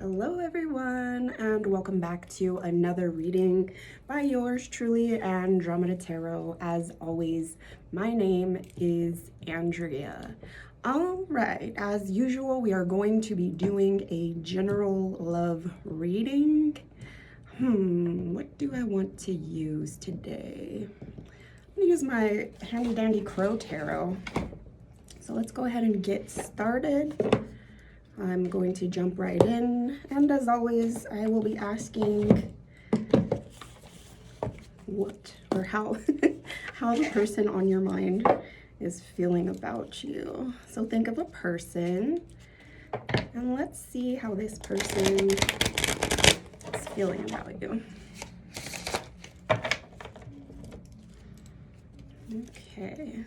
Hello everyone, and welcome back to another reading by yours truly, Andromeda Tarot. As always, my name is Andrea. All right, as usual, we are going to be doing a general love reading. What do I want to use today? I'm gonna use my handy dandy Crow Tarot. So let's go ahead and get started. I'm going to jump right in, and as always, I will be asking what or how how the person on your mind is feeling about you. So think of a person, and let's see how this person is feeling about you. Okay.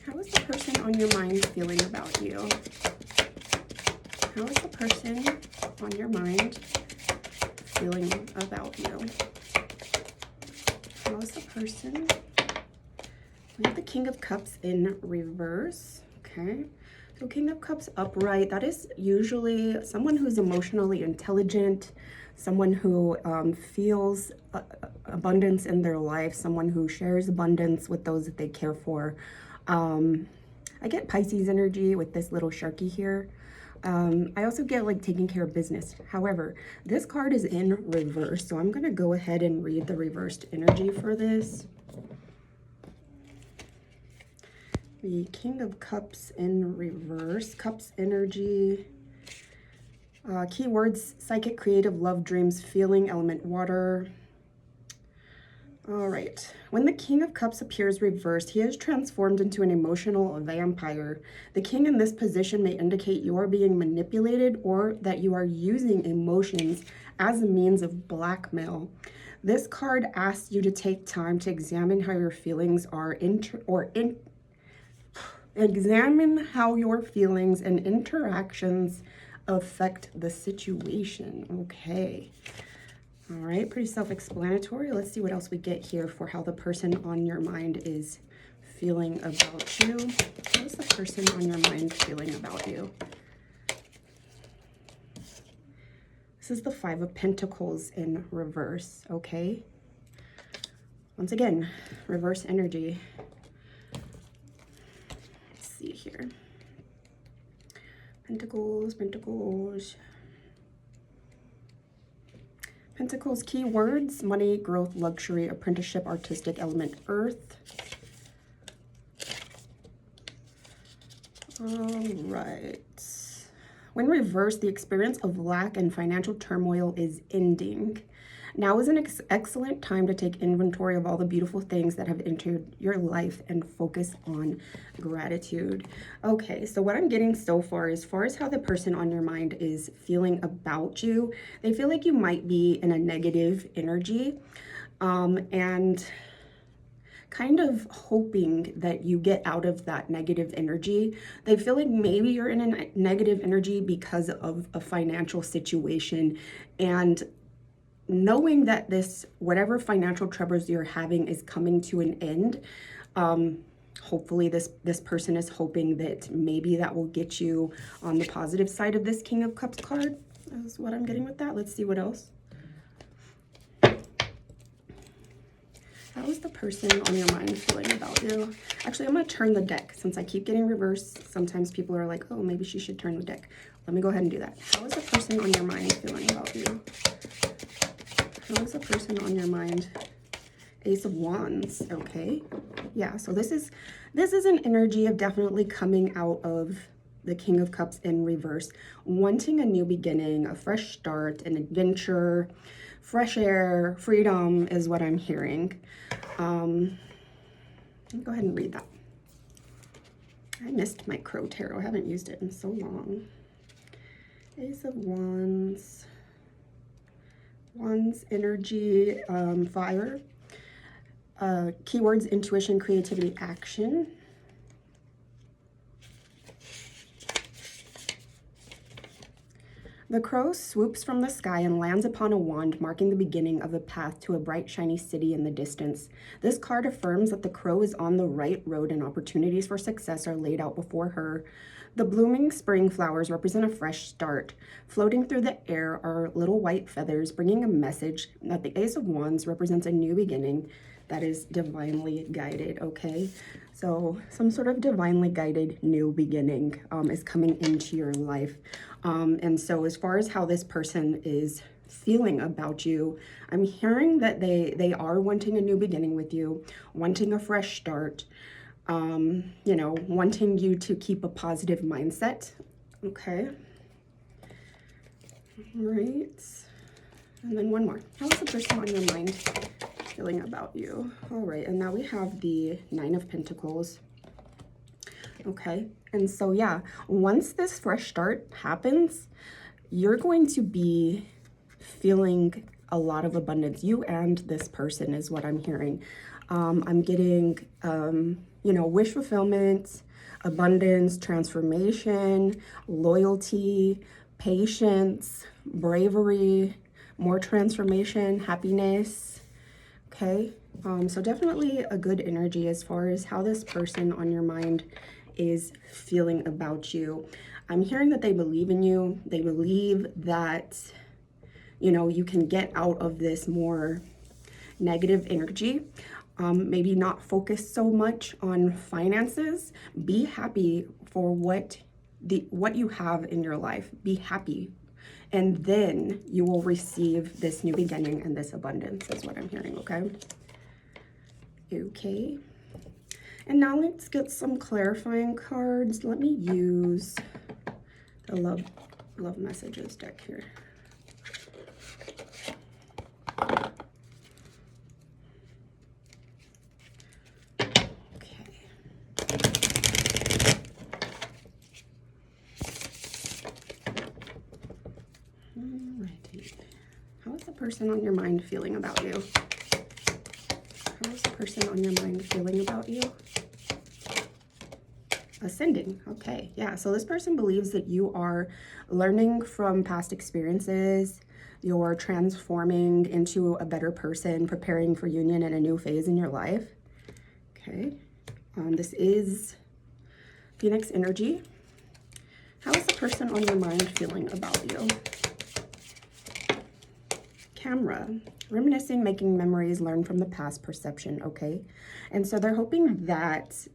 How is the person on your mind feeling about you? How is the person on your mind feeling about you? How is the person? We have the King of Cups in reverse. Okay. So King of Cups upright, that is usually someone who's emotionally intelligent, someone who feels abundance in their life, someone who shares abundance with those that they care for. I get Pisces energy with this little sharky here. I also get like taking care of business. However, this card is in reverse, so I'm going to go ahead and read the reversed energy for this. The King of Cups in reverse, Cups energy. Keywords: psychic, creative, love, dreams, feeling, element water. All right. When the King of Cups appears reversed, he is transformed into an emotional vampire. The king in this position may indicate you are being manipulated or that you are using emotions as a means of blackmail. This card asks you to take time to examine how your feelings are examine how your feelings and interactions affect the situation. Okay. All right, pretty self-explanatory. Let's see what else we get here for how the person on your mind is feeling about you. How is the person on your mind feeling about you? This is the Five of Pentacles in reverse, okay? Once again, reverse energy. Let's see here. Pentacles, Pentacles. Pentacles keywords: money, growth, luxury, apprenticeship, artistic, element earth. All right. When reversed, the experience of lack and financial turmoil is ending. Now is an excellent time to take inventory of all the beautiful things that have entered your life and focus on gratitude. Okay, so what I'm getting so far, as far as how the person on your mind is feeling about you, they feel like you might be in a negative energy, and kind of hoping that you get out of that negative energy. They feel like maybe you're in a negative energy because of a financial situation, and knowing that this, whatever financial troubles you're having, is coming to an end. Hopefully this person is hoping that maybe that will get you on the positive side of this King of Cups card. That's what I'm getting with that. Let's see what else. How is the person on your mind feeling about you? Actually, I'm going to turn the deck since I keep getting reversed. Sometimes people are like, oh, maybe she should turn the deck. Let me go ahead and do that. How is the person on your mind feeling about you? How is the person on your mind? Ace of Wands. Okay. Yeah, so this is an energy of definitely coming out of the King of Cups in reverse, wanting a new beginning, a fresh start, an adventure, fresh air, freedom is what I'm hearing. Let me go ahead and read that. I missed my Crow Tarot. I haven't used it in so long. Ace of Wands. Wands energy, fire. Keywords: intuition, creativity, action. The crow swoops from the sky and lands upon a wand, marking the beginning of a path to a bright, shiny city in the distance. This card affirms that the crow is on the right road and opportunities for success are laid out before her. The blooming spring flowers represent a fresh start. Floating through the air are little white feathers, bringing a message that the Ace of Wands represents a new beginning that is divinely guided, okay? So some sort of divinely guided new beginning is coming into your life. And so as far as how this person is feeling about you, I'm hearing that they are wanting a new beginning with you, wanting a fresh start, you know, wanting you to keep a positive mindset, okay? All right. And then one more. How is the person on your mind feeling about you? All right, and now we have the Nine of Pentacles. Okay, and so yeah, once this fresh start happens, you're going to be feeling a lot of abundance. You and this person is what I'm hearing. I'm getting, you know, wish fulfillment, abundance, transformation, loyalty, patience, bravery, more transformation, happiness. Okay, so definitely a good energy as far as how this person on your mind is feeling about you. I'm hearing that they believe in you. They believe that, you know, you can get out of this more negative energy. Maybe not focus so much on finances. Be happy for what you have in your life. Be happy. And then you will receive this new beginning and this abundance is what I'm hearing, okay? Okay. And now let's get some clarifying cards. Let me use the love messages deck here. Okay. Alrighty. How is the person on your mind feeling about you? How is the person on your mind feeling about you? Ascending. Okay, yeah, so this person believes that you are learning from past experiences, you're transforming into a better person, preparing for union and a new phase in your life. Okay, this is Phoenix energy. How is the person on your mind feeling about you? Camera. Reminiscing, making memories, learn from the past, perception, okay? And so they're hoping that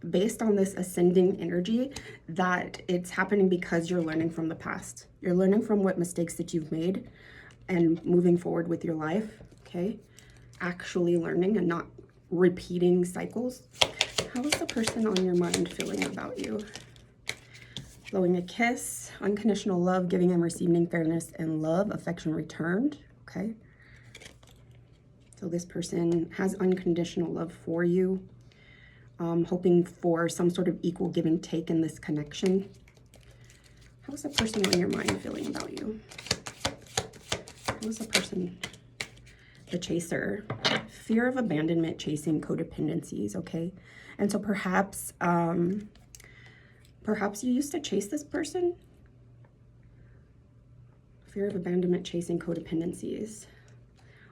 based on this ascending energy, that it's happening because you're learning from the past. You're learning from what mistakes that you've made and moving forward with your life, okay? Actually learning and not repeating cycles. How is the person on your mind feeling about you? Blowing a kiss, unconditional love, giving and receiving fairness and love, affection returned, okay? So this person has unconditional love for you. Hoping for some sort of equal give and take in this connection. How's the person on your mind feeling about you? How's the person, the chaser? Fear of abandonment, chasing codependencies, okay? And so perhaps, perhaps you used to chase this person. Fear of abandonment, chasing codependencies.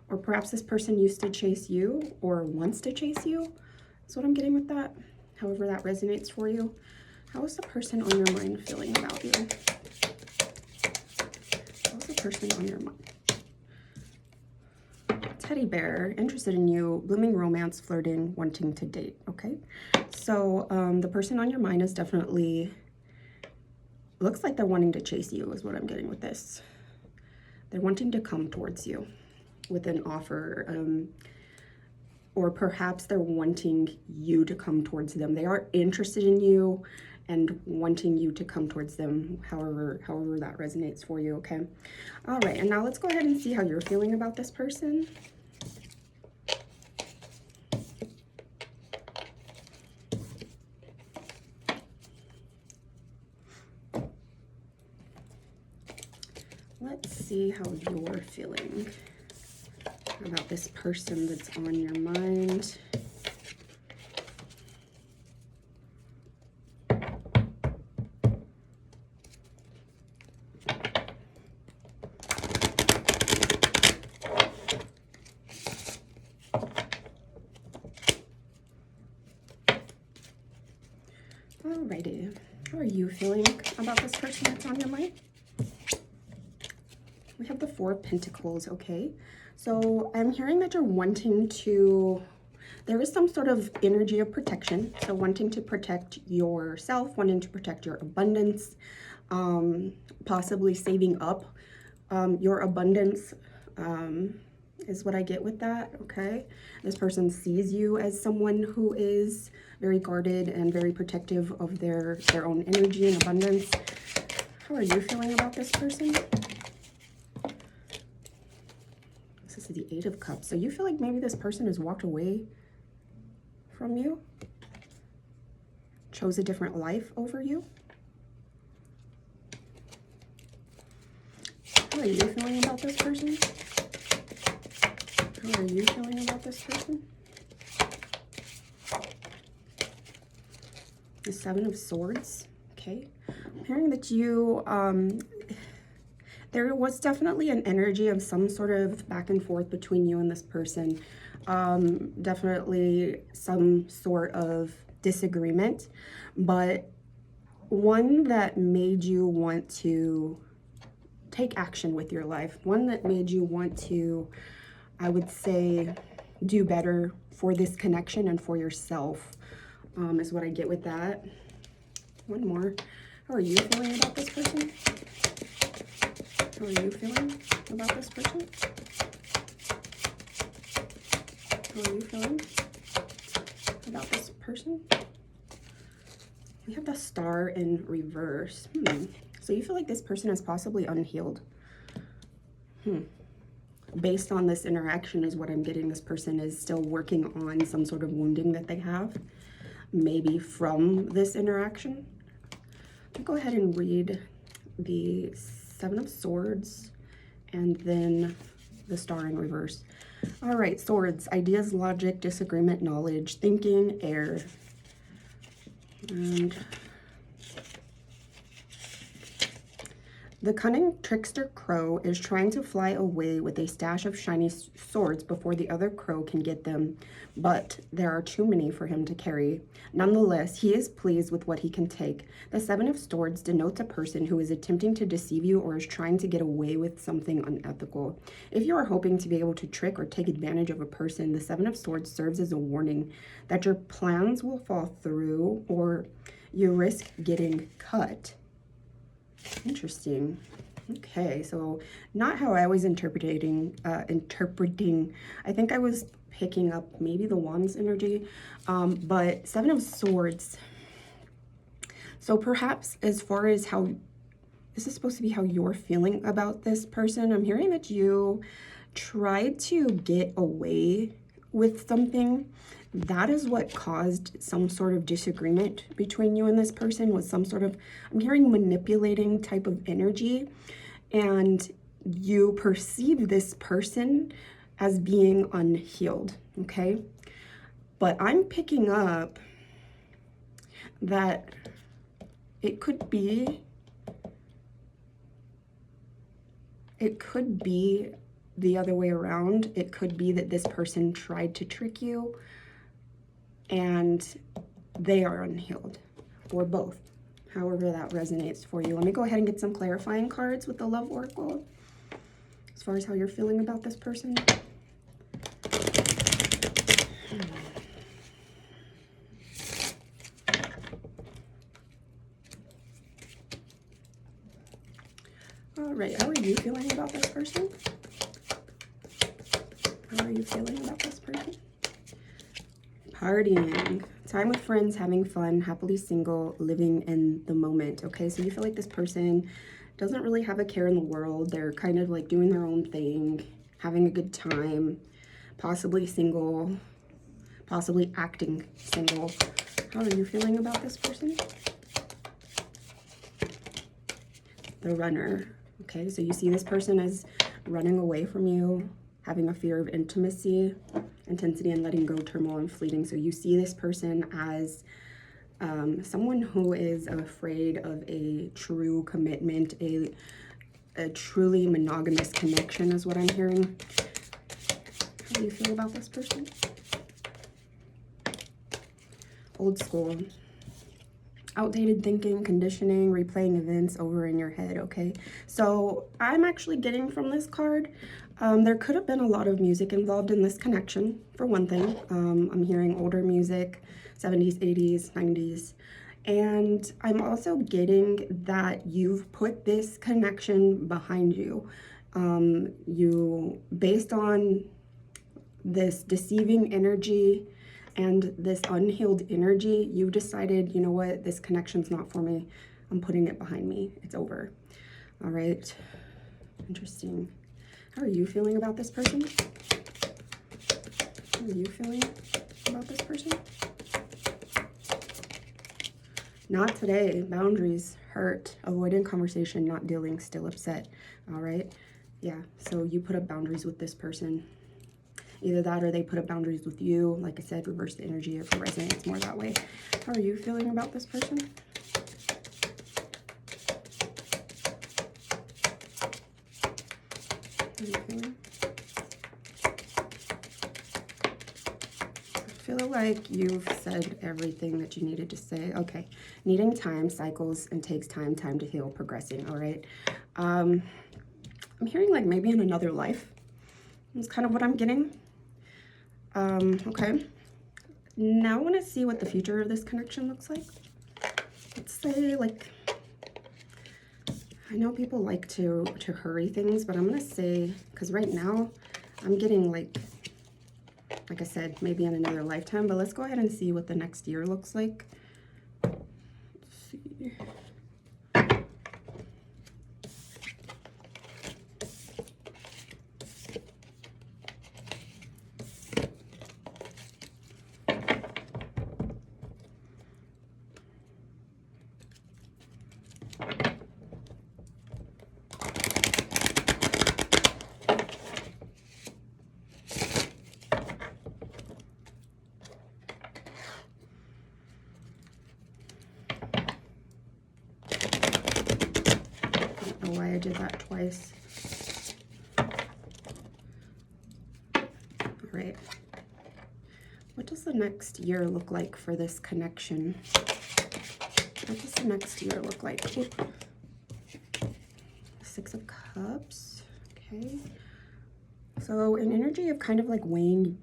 Or perhaps this person used to chase you or wants to chase you. That's what I'm getting with that. However that resonates for you. How is the person on your mind feeling about you? How's the person on your mind? Teddy bear, interested in you, blooming romance, flirting, wanting to date, okay? So the person on your mind is definitely, looks like they're wanting to chase you is what I'm getting with this. They're wanting to come towards you with an offer, or perhaps they're wanting you to come towards them. They are interested in you and wanting you to come towards them, however that resonates for you, okay? All right, and now let's go ahead and see how you're feeling about this person. Let's see how you're feeling about this person that's on your mind. are you feeling about this person that's on your mind? We have the Four of Pentacles, okay? So I'm hearing that you're wanting to, there is some sort of energy of protection. So wanting to protect yourself, wanting to protect your abundance, possibly saving up your abundance is what I get with that, okay? This person sees you as someone who is very guarded and very protective of their own energy and abundance. How are you feeling about this person? This is the Eight of Cups. So you feel like maybe this person has walked away from you, chose a different life over you. How are you feeling about this person? How are you feeling about this person? The Seven of Swords. Okay. I'm hearing that you, there was definitely an energy of some sort of back and forth between you and this person. Definitely some sort of disagreement, but one that made you want to take action with your life. One that made you want to, I would say, do better for this connection and for yourself, is what I get with that. One more. How are you feeling about this person? How are you feeling about this person? How are you feeling about this person? We have the Star in reverse. So you feel like this person is possibly unhealed. Based on this interaction is what I'm getting. This person is still working on some sort of wounding that they have, maybe from this interaction. I'll go ahead and read the Seven of Swords and then the Star in reverse. All right, swords, ideas, logic, disagreement, knowledge, thinking, air. And the cunning trickster crow is trying to fly away with a stash of shiny swords before the other crow can get them, but there are too many for him to carry. Nonetheless, he is pleased with what he can take. The Seven of Swords denotes a person who is attempting to deceive you or is trying to get away with something unethical. If you are hoping to be able to trick or take advantage of a person, the Seven of Swords serves as a warning that your plans will fall through or you risk getting cut. Interesting. Okay, so not how I was interpreting. I think I was picking up maybe the Wands energy, but Seven of Swords. So perhaps as far as how this is supposed to be how you're feeling about this person, I'm hearing that you tried to get away with something. That is what caused some sort of disagreement between you and this person, was some sort of, I'm hearing manipulating type of energy, and you perceive this person as being unhealed, okay? But I'm picking up that it could be the other way around. It could be that this person tried to trick you and they are unhealed, or both, however that resonates for you. Let me go ahead and get some clarifying cards with the Love Oracle as far as how you're feeling about this person. All right, how are you feeling about this person? How are you feeling about this person? Partying, time with friends, having fun, happily single, living in the moment. Okay, so you feel like this person doesn't really have a care in the world. They're kind of like doing their own thing, having a good time, possibly single, possibly acting single. How are you feeling about this person? The Runner. Okay, so you see this person as running away from you, having a fear of intimacy, intensity, and letting go, turmoil, and fleeting. So you see this person as someone who is afraid of a true commitment, a truly monogamous connection is what I'm hearing. How do you feel about this person? Old school. outdated thinking, conditioning, replaying events over in your head, okay? So I'm actually getting from this card, there could have been a lot of music involved in this connection, for one thing. I'm hearing older music, 70s, 80s, 90s. And I'm also getting that you've put this connection behind you. Based on this deceiving energy and this unhealed energy, you've decided, you know what, this connection's not for me. I'm putting it behind me. It's over. All right. Interesting. How are you feeling about this person? How are you feeling about this person? Not today. Boundaries, hurt, avoiding conversation, not dealing, still upset. All right. Yeah. So you put up boundaries with this person. Either that or they put up boundaries with you. Like I said, reverse the energy if it resonates more that way. How are you feeling about this person? How are you feeling? I feel like you've said everything that you needed to say. Okay. Needing time, cycles, and takes time to heal, progressing. All right. I'm hearing like maybe in another life. That's kind of what I'm getting. Okay. Now I want to see what the future of this connection looks like. Let's say, like, I know people like to hurry things, but I'm going to say, because right now I'm getting like I said, maybe in another lifetime, but let's go ahead and see what the next year looks like. Let's see. Why I did that twice. All right. What does the next year look like for this connection? What does the next year look like? Oop. 6 of Cups. Okay. So an energy of kind of like weighing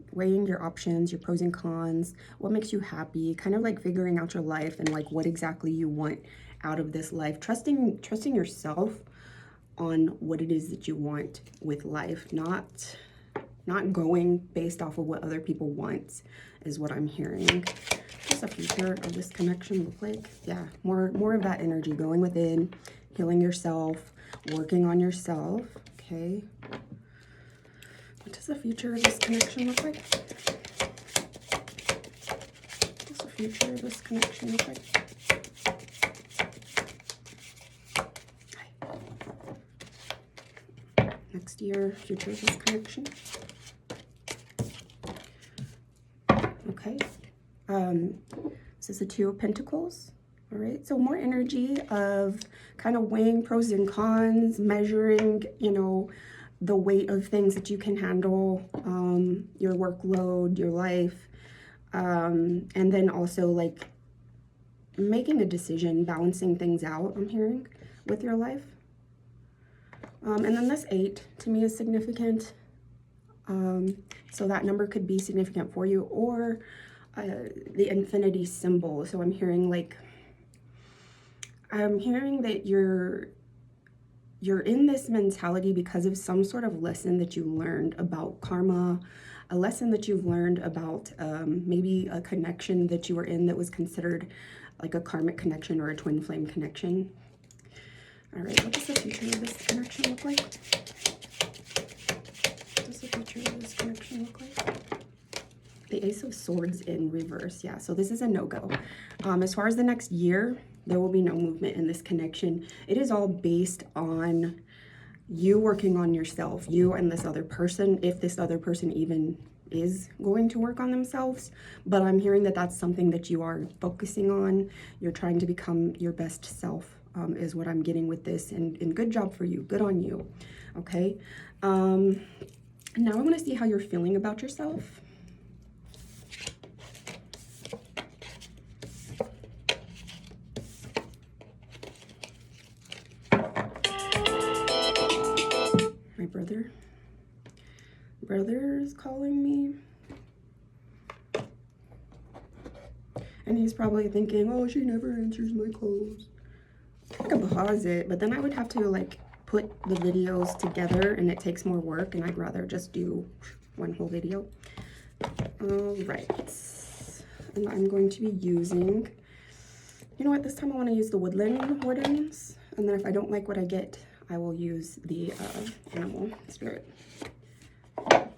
your options, your pros and cons, what makes you happy, kind of like figuring out your life and like what exactly you want out of this life. Trusting yourself on what it is that you want with life, not going based off of what other people want is what I'm hearing. What's the future of this connection look like? Yeah, more of that energy, going within, healing yourself, working on yourself. Okay. What does the future of this connection look like? What does the future of this connection look like? Next year, future of this connection. Okay. This is the 2 of Pentacles. All right. So more energy of kind of weighing pros and cons, measuring, you know, the weight of things that you can handle, your workload, your life, and then also like making a decision, balancing things out, I'm hearing, with your life. And then this 8 to me is significant. So that number could be significant for you, or the infinity symbol. So I'm hearing that you're in this mentality because of some sort of lesson that you learned about karma, a lesson that you've learned about maybe a connection that you were in that was considered like a karmic connection or a twin flame connection. All right, what does the future of this connection look like? What does the future of this connection look like? The Ace of Swords in reverse. Yeah, so this is a no-go. As far as the next year, there will be no movement in this connection. It is all based on you working on yourself, you and this other person, if this other person even is going to work on themselves. But I'm hearing that that's something that you are focusing on. You're trying to become your best self, is what I'm getting with this. And good job for you. Good on you. Okay. Now I want to see how you're feeling about yourself. brother. Brother is calling me. And he's probably thinking, oh, she never answers my calls. I could pause it, but then I would have to like put the videos together and it takes more work, and I'd rather just do one whole video. All right. And I'm going to be using, you know what, this time I want to use the woodland wardens. And then if I don't like what I get, I will use the animal spirit. All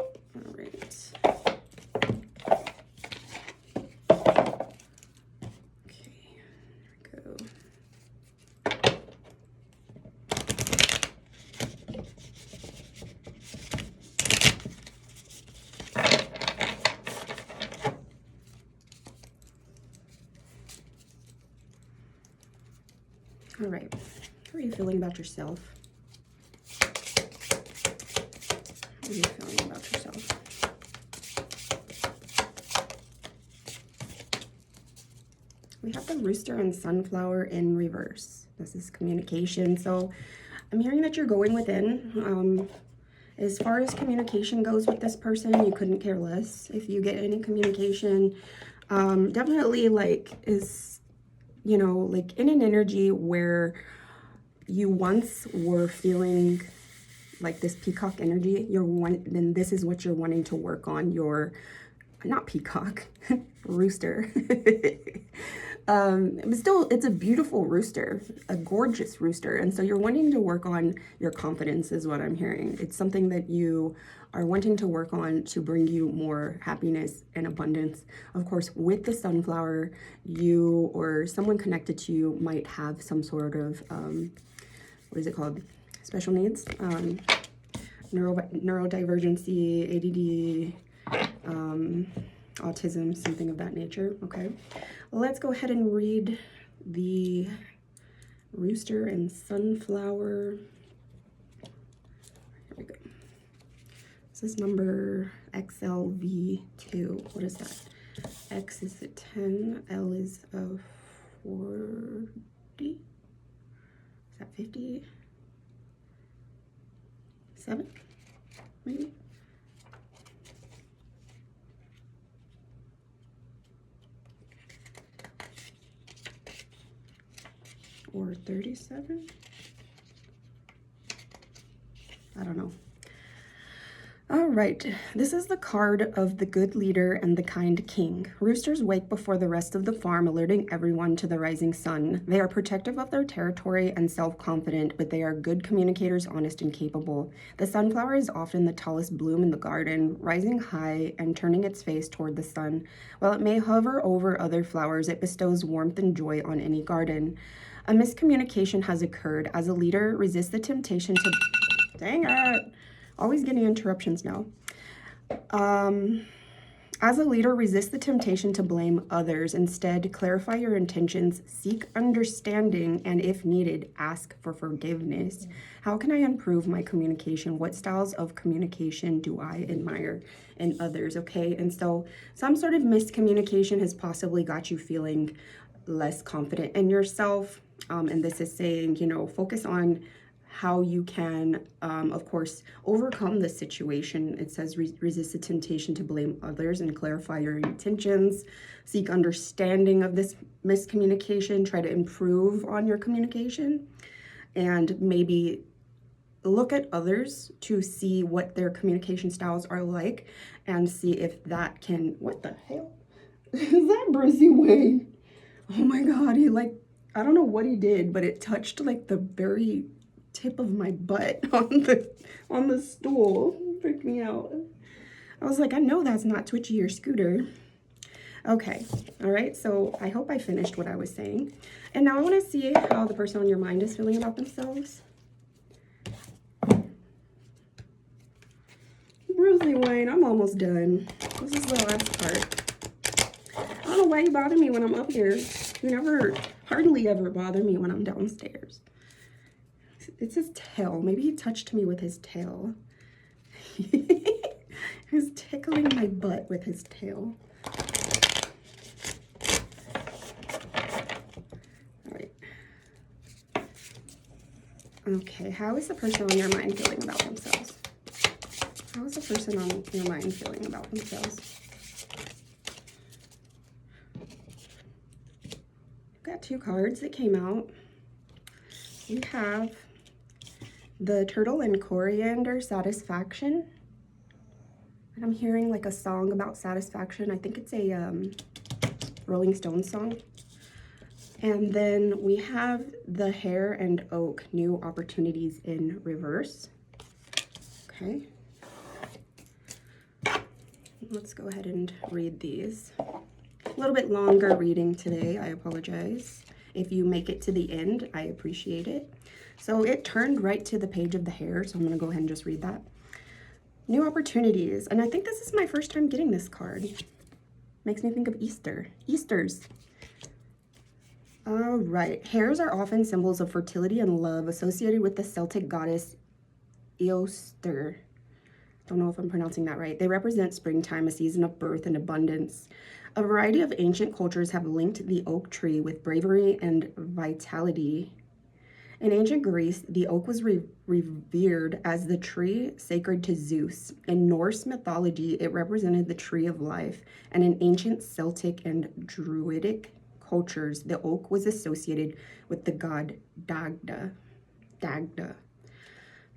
right. All right, how are you feeling about yourself? How are you feeling about yourself? We have the rooster and sunflower in reverse. This is communication. So I'm hearing that you're going within. As far as communication goes with this person, you couldn't care less. If you get any communication, definitely like is, you know, like in an energy where you once were feeling like this peacock energy, then this is what you're wanting to work on. Your, not peacock, rooster. But still, it's a beautiful rooster, a gorgeous rooster. And so you're wanting to work on your confidence is what I'm hearing. It's something that you are wanting to work on to bring you more happiness and abundance. Of course, with the sunflower, you or someone connected to you might have some sort of, what is it called? Special needs, neurodivergency, ADD, autism, something of that nature. Okay, let's go ahead and read the rooster and sunflower. Here we go. This is number XLV2. What is that? X is a 10, L is a 40. Is that 57? Maybe? Or 37? I don't know. All right, this is the card of the good leader and the kind king. Roosters wake before the rest of the farm, alerting everyone to the rising sun. They are protective of their territory and self-confident, but they are good communicators, honest and capable. The sunflower is often the tallest bloom in the garden, rising high and turning its face toward the sun. While it may hover over other flowers, it bestows warmth and joy on any garden. A miscommunication has occurred. As a leader, resist the temptation to... Dang it! Always getting interruptions now. As a leader, resist the temptation to blame others. Instead, clarify your intentions, seek understanding, and if needed, ask for forgiveness. How can I improve my communication? What styles of communication do I admire in others? Okay, and so some sort of miscommunication has possibly got you feeling less confident in yourself. And this is saying, you know, focus on how you can, of course, overcome the situation. It says resist the temptation to blame others and clarify your intentions. Seek understanding of this miscommunication. Try to improve on your communication. And maybe look at others to see what their communication styles are like and see if that can... What the hell? Is that Brucey Wayne? Oh my God, he like... I don't know what he did, but it touched like the very tip of my butt on the stool. It freaked me out. I was like, I know that's not Twitchy or Scooter. Okay, all right, so I hope I finished what I was saying. And now I want to see how the person on your mind is feeling about themselves. Brucey Wayne, I'm almost done. This is the last part. I don't know why you bother me when I'm up here. You hardly ever bother me when I'm downstairs. It's his tail. Maybe he touched me with his tail. He's tickling my butt with his tail. All right. Okay, how is the person on your mind feeling about themselves? How's the person on your mind feeling about themselves? I've got 2 cards that came out. We have the Turtle and Coriander, Satisfaction. And I'm hearing like a song about satisfaction. I think it's a Rolling Stones song. And then we have the Hare and Oak, New Opportunities in reverse. Okay. Let's go ahead and read these. A little bit longer reading today, I apologize. If you make it to the end, I appreciate it. So it turned right to the page of the Hare, so I'm gonna go ahead and just read that. New opportunities, and I think this is my first time getting this card. Makes me think of Easter. Easters. All right, hares are often symbols of fertility and love associated with the Celtic goddess Eoster. Don't know if I'm pronouncing that right. They represent springtime, a season of birth and abundance. A variety of ancient cultures have linked the oak tree with bravery and vitality. In ancient Greece, the oak was revered as the tree sacred to Zeus. In Norse mythology, it represented the tree of life. And in ancient Celtic and Druidic cultures, the oak was associated with the god Dagda.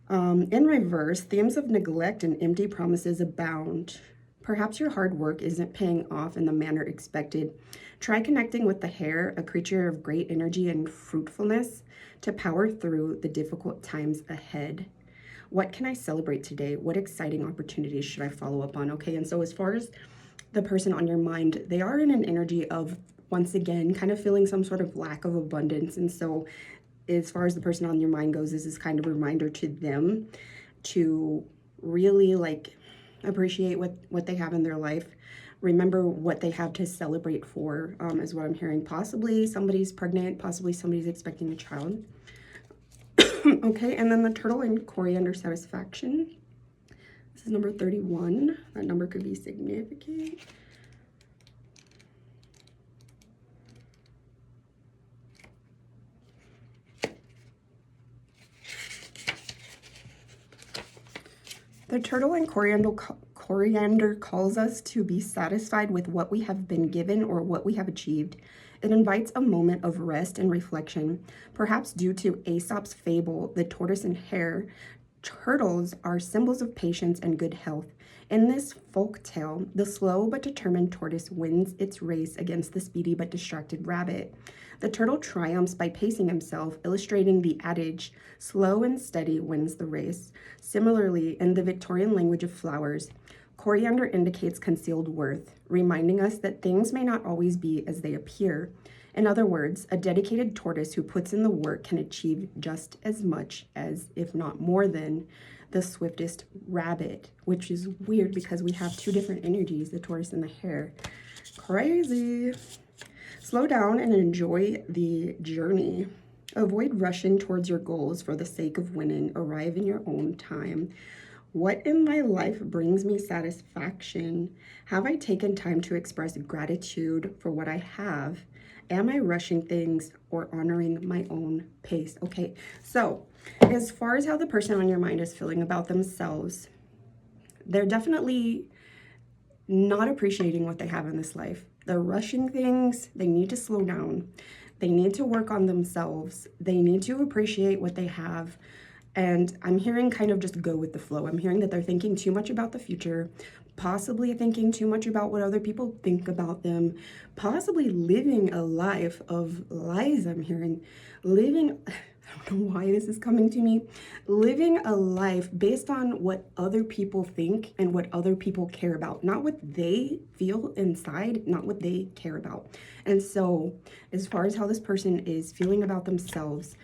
In reverse, themes of neglect and empty promises abound. Perhaps your hard work isn't paying off in the manner expected. Try connecting with the hare, a creature of great energy and fruitfulness, to power through the difficult times ahead. What can I celebrate today? What exciting opportunities should I follow up on? Okay, and so as far as the person on your mind, they are in an energy of, once again, kind of feeling some sort of lack of abundance. And so as far as the person on your mind goes, this is kind of a reminder to them to really like appreciate what they have in their life. Remember what they have to celebrate for, is what I'm hearing. Possibly somebody's pregnant, possibly somebody's expecting a child. Okay, and then the Turtle and Coriander, Satisfaction. This is number 31. That number could be significant. The Turtle and Coriander calls us to be satisfied with what we have been given or what we have achieved. It invites a moment of rest and reflection. Perhaps due to Aesop's fable, The Tortoise and Hare, turtles are symbols of patience and good health. In this folk tale, the slow but determined tortoise wins its race against the speedy but distracted rabbit. The turtle triumphs by pacing himself, illustrating the adage, slow and steady wins the race. Similarly, in the Victorian language of flowers, coriander indicates concealed worth, reminding us that things may not always be as they appear. In other words, a dedicated tortoise who puts in the work can achieve just as much as, if not more than, the swiftest rabbit, which is weird because we have 2 different energies, the tortoise and the hare. Crazy. Slow down and enjoy the journey. Avoid rushing towards your goals for the sake of winning. Arrive in your own time. What in my life brings me satisfaction? Have I taken time to express gratitude for what I have? Am I rushing things or honoring my own pace? Okay, so as far as how the person on your mind is feeling about themselves, they're definitely not appreciating what they have in this life. They're rushing things. They need to slow down. They need to work on themselves. They need to appreciate what they have. And I'm hearing kind of just go with the flow. I'm hearing that they're thinking too much about the future, possibly thinking too much about what other people think about them, possibly living a life of lies. I'm hearing living, I don't know why this is coming to me, living a life based on what other people think and what other people care about, not what they feel inside, not what they care about. And so as far as how this person is feeling about themselves,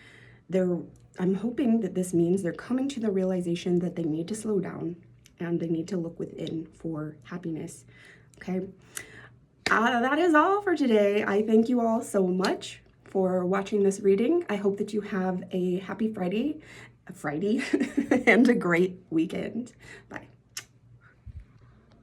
I'm hoping that this means they're coming to the realization that they need to slow down and they need to look within for happiness. Okay, that is all for today. I thank you all so much for watching this reading. I hope that you have a happy Friday, and a great weekend. Bye.